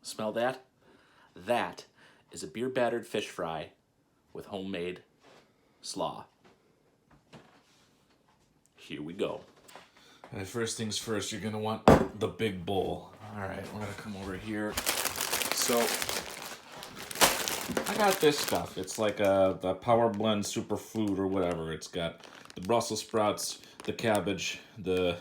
Smell that? That is a beer-battered fish fry with homemade slaw. Here we go. Alright, first things first, you're gonna want the big bowl. Alright, we're gonna come over here. So, I got this stuff. It's like the Power Blend Superfood or whatever. It's got the Brussels sprouts, the cabbage, the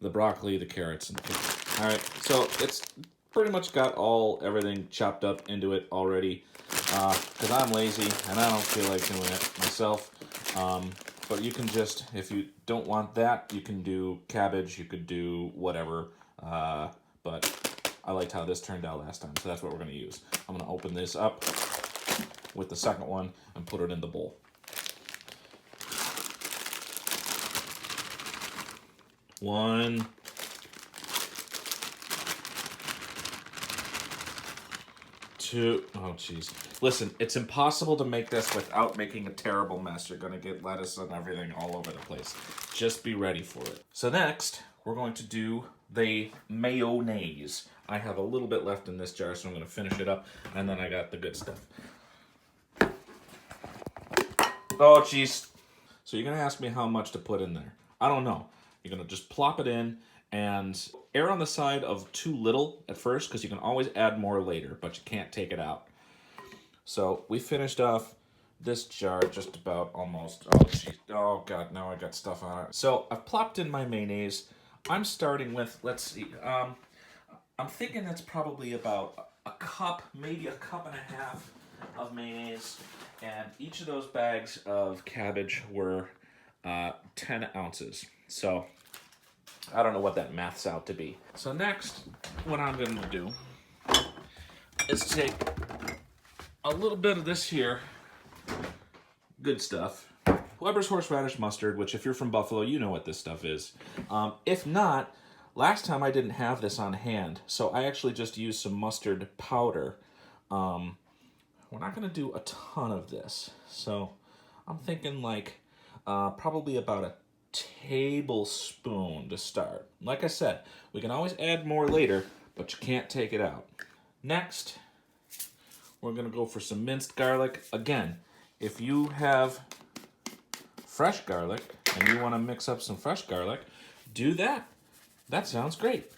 broccoli, the carrots, and the peas. Alright, so it's pretty much got everything chopped up into it already. Because I'm lazy and I don't feel like doing it myself. But you can just, if you don't want that, you can do cabbage, you could do whatever. But I liked how this turned out last time, so that's what we're going to use. I'm going to open this up with the second one and put it in the bowl. One. Two. Oh, jeez. Listen, it's impossible to make this without making a terrible mess. You're going to get lettuce and everything all over the place. Just be ready for it. So next, we're going to do the mayonnaise. I have a little bit left in this jar, so I'm going to finish it up, and then I got the good stuff. Oh, jeez. So you're going to ask me how much to put in there. I don't know. You're going to just plop it in and err on the side of too little at first, because you can always add more later, but you can't take it out. So we finished off this jar just about almost. Oh, geez. Oh, God, now I got stuff on it. So I've plopped in my mayonnaise. I'm starting with, let's see, I'm thinking that's probably about a cup, maybe a cup and a half of mayonnaise. And each of those bags of cabbage were 10 ounces. So I don't know what that maths out to be. So next, what I'm going to do is take a little bit of this here, good stuff, Weber's horseradish mustard, which if you're from Buffalo, you know what this stuff is. If not, last time I didn't have this on hand, so I actually just used some mustard powder. We're not going to do a ton of this, so I'm thinking like probably about a tablespoon to start. Like I said, we can always add more later, but you can't take it out. Next, we're going to go for some minced garlic. Again, if you have fresh garlic and you want to mix up some fresh garlic, do that. That sounds great.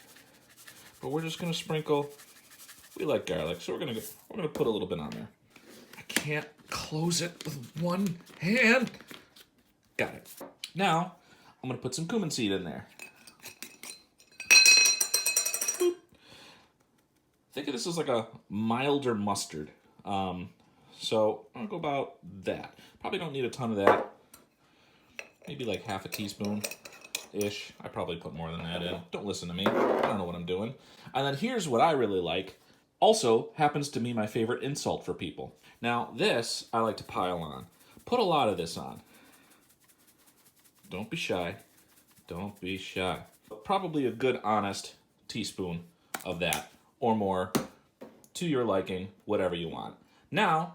But we're just going to sprinkle. We like garlic, so we're going to put a little bit on there. I can't close it with one hand. Got it. Now, I'm going to put some cumin seed in there. Boop. Think of this as like a milder mustard. So I'm going to go about that. Probably don't need a ton of that. Maybe like half a teaspoon-ish. I probably put more than that in. Don't listen to me. I don't know what I'm doing. And then here's what I really like. Also happens to be my favorite insult for people. Now this, I like to pile on. Put a lot of this on. Don't be shy. Don't be shy. Probably a good, honest teaspoon of that, or more, to your liking, whatever you want. Now,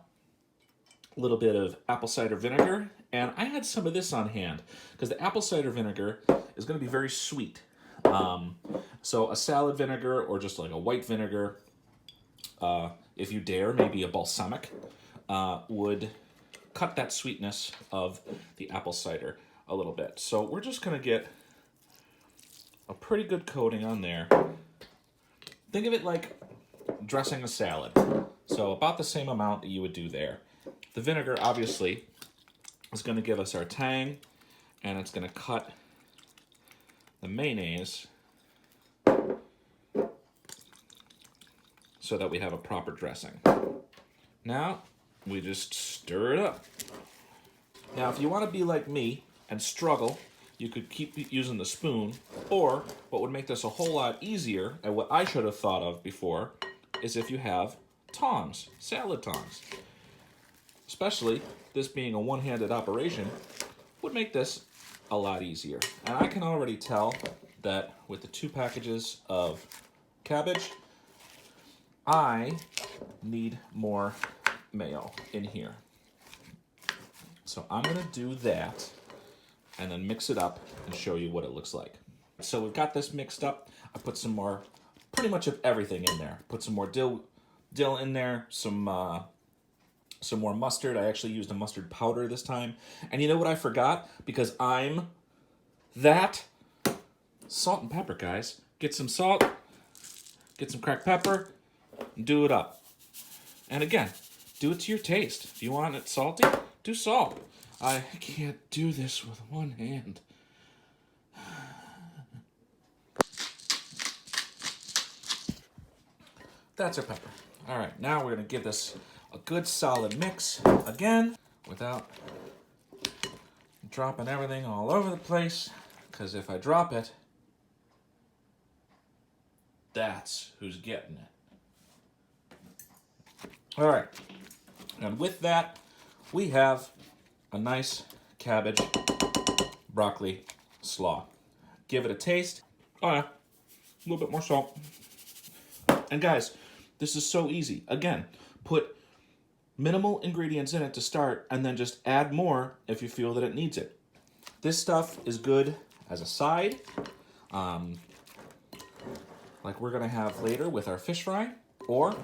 a little bit of apple cider vinegar, and I had some of this on hand, because the apple cider vinegar is going to be very sweet. So a salad vinegar, or just like a white vinegar, if you dare, maybe a balsamic, would cut that sweetness of the apple cider a little bit. So we're just going to get a pretty good coating on there. Think of it like dressing a salad. So about the same amount that you would do there. The vinegar, obviously, is going to give us our tang, and it's going to cut the mayonnaise so that we have a proper dressing. Now, we just stir it up. Now, if you want to be like me and struggle, you could keep using the spoon, or what would make this a whole lot easier, and what I should have thought of before, is if you have tongs, salad tongs. Especially this being a one-handed operation, would make this a lot easier. And I can already tell that with the 2 packages of cabbage, I need more mayo in here. So I'm going to do that and then mix it up and show you what it looks like. So we've got this mixed up. I put some more pretty much of everything in there. Put some more dill in there, some more mustard. I actually used a mustard powder this time. And you know what I forgot? Because I'm that salt and pepper, guys. Get some salt, get some cracked pepper, and do it up. And again, do it to your taste. If you want it salty, do salt. I can't do this with one hand. That's our pepper. All right, now we're gonna give this a good solid mix again without dropping everything all over the place, because if I drop it, that's who's getting it. All right, and with that, we have a nice cabbage broccoli slaw. Give it a taste. Oh yeah, a little bit more salt. And guys, this is so easy. Again, put minimal ingredients in it to start, and then just add more if you feel that it needs it. This stuff is good as a side, like we're gonna have later with our fish fry, or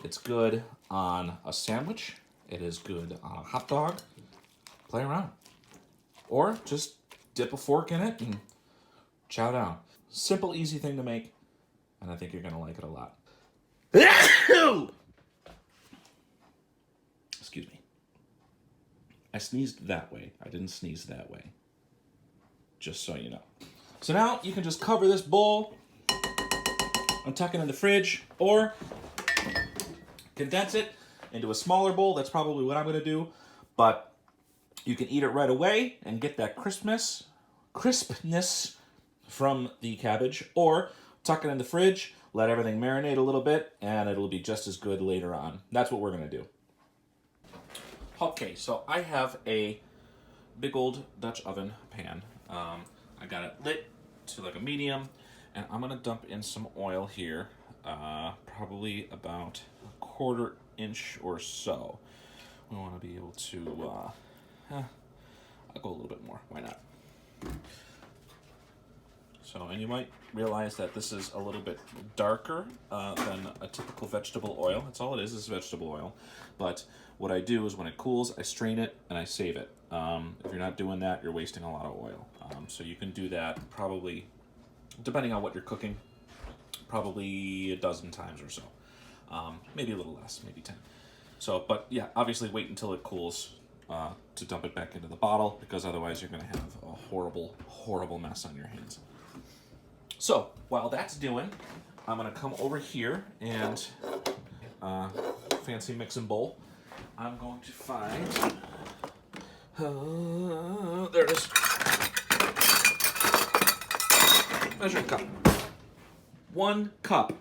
it's good on a sandwich. It is good on a hot dog. Play around. Or just dip a fork in it and chow down. Simple, easy thing to make, and I think you're gonna like it a lot. Excuse me. I sneezed that way. I didn't sneeze that way. Just so you know. So now you can just cover this bowl and tuck it in the fridge, or condense it into a smaller bowl. That's probably what I'm going to do. But you can eat it right away and get that crispness from the cabbage, or tuck it in the fridge, let everything marinate a little bit, and it'll be just as good later on. That's what we're going to do. Okay, so I have a big old Dutch oven pan. I got it lit to like a medium, and I'm going to dump in some oil here, probably about a 1/4 inch or so. We want to be able to, I'll go a little bit more, why not? So, and you might realize that this is a little bit darker than a typical vegetable oil. That's all it is vegetable oil. But what I do is when it cools, I strain it and I save it. If you're not doing that, you're wasting a lot of oil. So you can do that probably, depending on what you're cooking, probably a dozen times or so. Maybe a little less, maybe 10. So, but yeah, obviously wait until it cools to dump it back into the bottle, because otherwise you're going to have a horrible, horrible mess on your hands. So, while that's doing, I'm going to come over here and fancy mixing bowl. I'm going to find, there it is, measuring cup. 1 cup.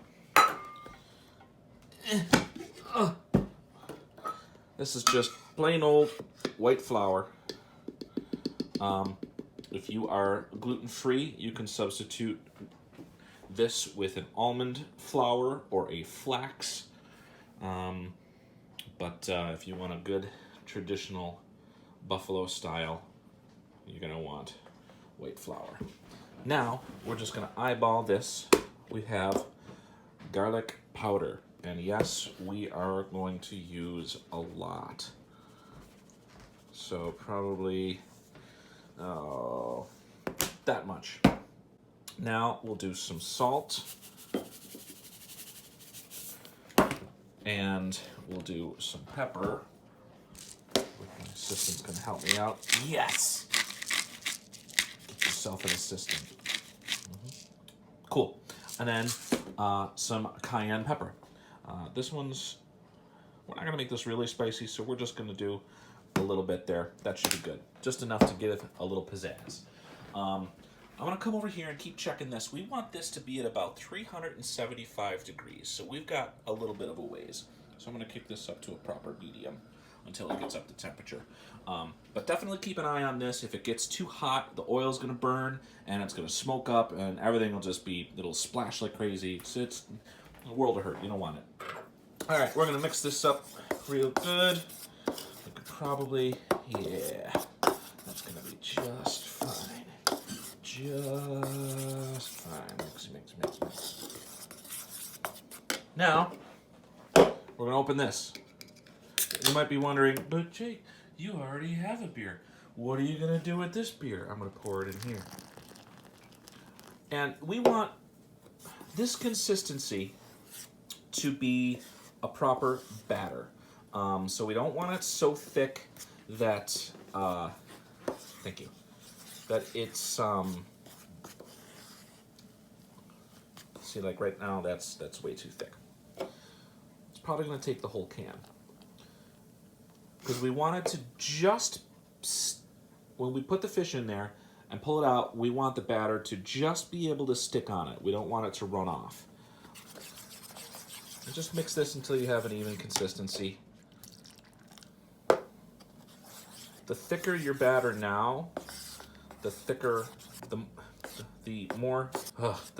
This is just plain old white flour. If you are gluten-free, you can substitute this with an almond flour or a flax. But if you want a good traditional buffalo style, you're gonna want white flour. Now, we're just gonna eyeball this. We have garlic powder. And yes, we are going to use a lot. So probably, that much. Now we'll do some salt. And we'll do some pepper. My assistant's gonna help me out. Yes! Get yourself an assistant. Cool. And then some cayenne pepper. This one's, we're not going to make this really spicy, so we're just going to do a little bit there. That should be good. Just enough to give it a little pizzazz. I'm going to come over here and keep checking this. We want this to be at about 375 degrees, so we've got a little bit of a ways. So I'm going to kick this up to a proper medium until it gets up to temperature. But definitely keep an eye on this. If it gets too hot, the oil's going to burn, and it's going to smoke up, and everything will just be, it'll splash like crazy. It's a world of hurt. You don't want it. All right, we're gonna mix this up real good. We could probably, yeah, that's gonna be just fine. Just fine. Mix, mix, mix, mix. Now, we're going to open this. You might be wondering, but Jake, you already have a beer. What are you going to do with this beer? I'm going to pour it in here. And we want this consistency to be a proper batter. So we don't want it so thick that, thank you, that it's, see, like right now, that's way too thick. It's probably going to take the whole can. Because we want it to just, when we put the fish in there and pull it out, we want the batter to just be able to stick on it. We don't want it to run off. And just mix this until you have an even consistency. The thicker your batter now, the thicker, the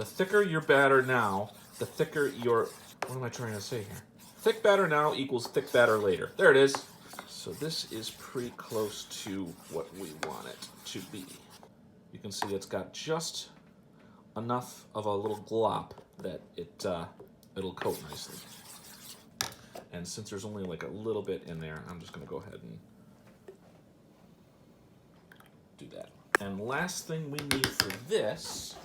thicker your batter now, the thicker your, what am I trying to say here? Thick batter now equals thick batter later. There it is. So this is pretty close to what we want it to be. You can see it's got just enough of a little glop that it'll coat nicely. And since there's only like a little bit in there, I'm just gonna go ahead and do that. And last thing we need for this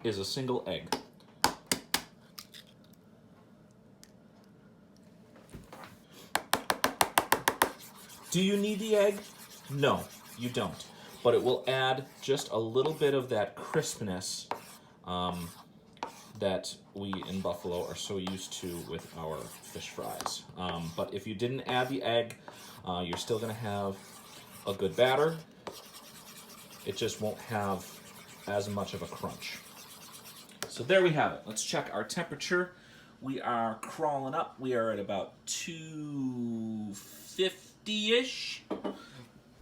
is a single egg. Do you need the egg? No, you don't. But it will add just a little bit of that crispness that we in Buffalo are so used to with our fish fries. But if you didn't add the egg, you're still gonna have a good batter. It just won't have as much of a crunch. So there we have it. Let's check our temperature. We are crawling up. We are at about 250-ish.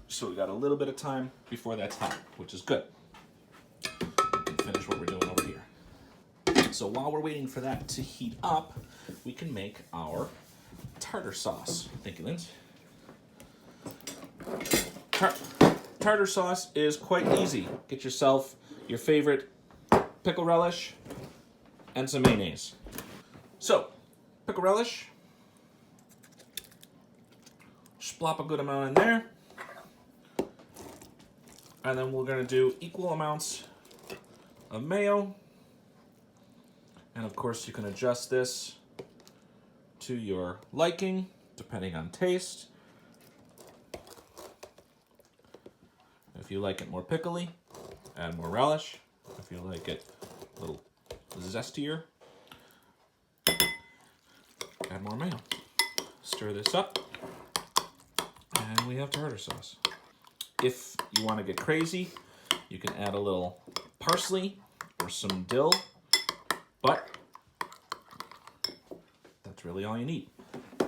So we got a little bit of time before that's hot, which is good. We can finish what we're doing over here. So while we're waiting for that to heat up, we can make our tartar sauce. Thank you, Linz. Tartar sauce is quite easy. Get yourself your favorite pickle relish and some mayonnaise. So, pickle relish. Splop a good amount in there. And then we're going to do equal amounts of mayo. And of course you can adjust this to your liking, depending on taste. If you like it more pickly, add more relish. If you like it a little zestier, add more mayo. Stir this up, and we have tartar sauce. If you want to get crazy, you can add a little parsley or some dill, but that's really all you need.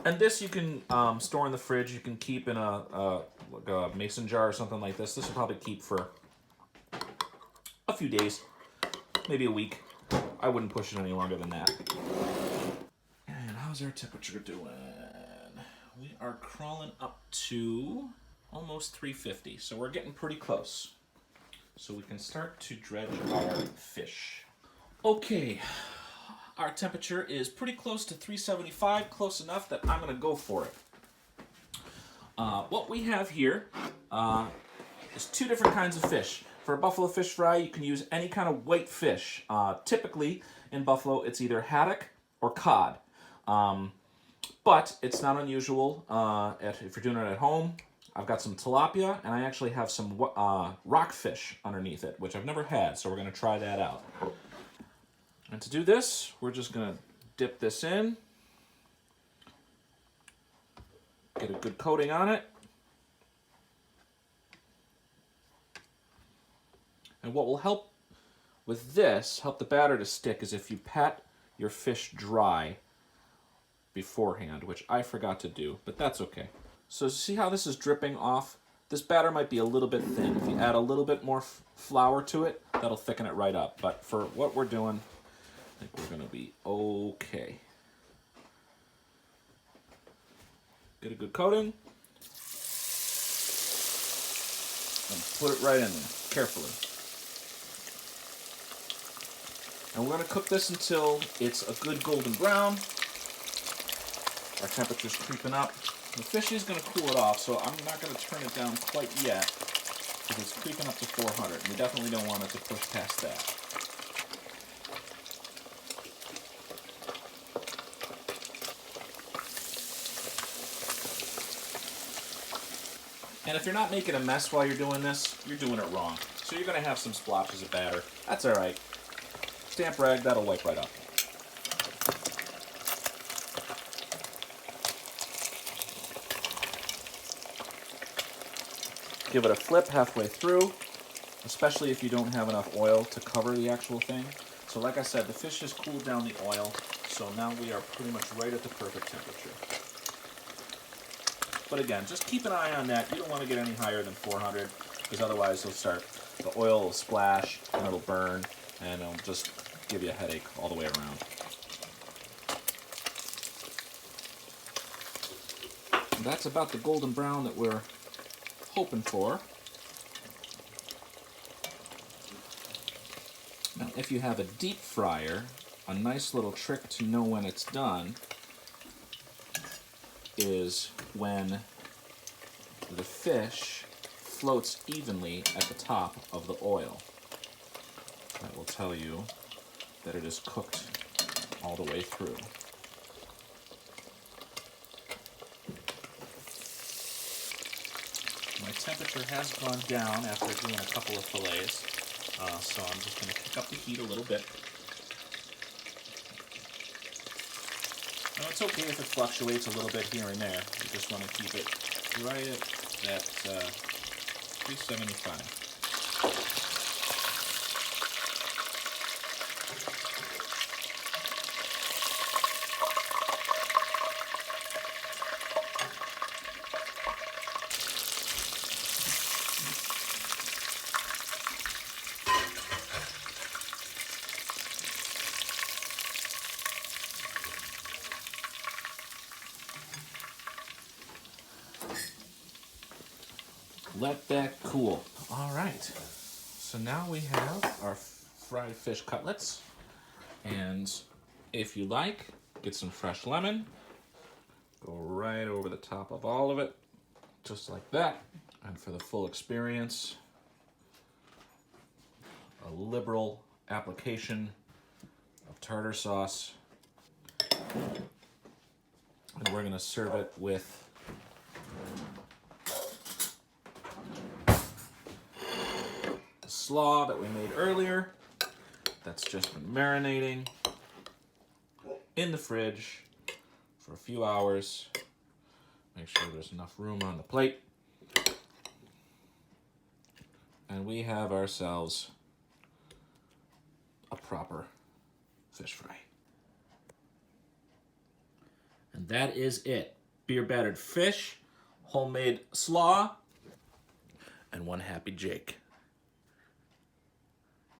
And this you can store in the fridge. You can keep in like a mason jar or something like this. This will probably keep for a few days, maybe a week. I wouldn't push it any longer than that. And how's our temperature doing? We are crawling up to almost 350, so we're getting pretty close. So we can start to dredge our fish. Okay, our temperature is pretty close to 375, close enough that I'm gonna go for it. What we have here is two different kinds of fish. For a buffalo fish fry, you can use any kind of white fish. Typically, in buffalo, it's either haddock or cod. But it's not unusual if you're doing it at home. I've got some tilapia, and I actually have some rockfish underneath it, which I've never had, so we're going to try that out. And to do this, we're just going to dip this in, get a good coating on it. And what will help with this, help the batter to stick, is if you pat your fish dry beforehand, which I forgot to do, but that's okay. So see how this is dripping off? This batter might be a little bit thin. If you add a little bit more flour to it, that'll thicken it right up. But for what we're doing, I think we're gonna be okay. Get a good coating. And put it right in there, carefully. And we're going to cook this until it's a good golden brown. Our temperature's creeping up. The fish is going to cool it off, so I'm not going to turn it down quite yet because it's creeping up to 400. And we definitely don't want it to push past that. And if you're not making a mess while you're doing this, you're doing it wrong. So you're going to have some splotches of batter. That's all right. Stamp rag, that'll wipe right up. Give it a flip halfway through, especially if you don't have enough oil to cover the actual thing. So like I said, the fish has cooled down the oil, so now we are pretty much right at the perfect temperature. But again, just keep an eye on that. You don't want to get any higher than 400, because otherwise the oil will splash and it'll burn, and it'll just give you a headache all the way around. And that's about the golden brown that we're hoping for. Now, if you have a deep fryer, a nice little trick to know when it's done is when the fish floats evenly at the top of the oil. That will tell you that it is cooked all the way through. My temperature has gone down after doing a couple of fillets, so I'm just going to kick up the heat a little bit. Now it's okay if it fluctuates a little bit here and there. You just want to keep it right at that 375. Let that cool. All right, so now we have our fried fish cutlets, and if you like, get some fresh lemon, go right over the top of all of it, just like that. And for the full experience, a liberal application of tartar sauce, and we're going to serve it with slaw that we made earlier. That's just been marinating in the fridge for a few hours. Make sure there's enough room on the plate. And we have ourselves a proper fish fry. And that is it. Beer-battered fish, homemade slaw, and one happy Jake.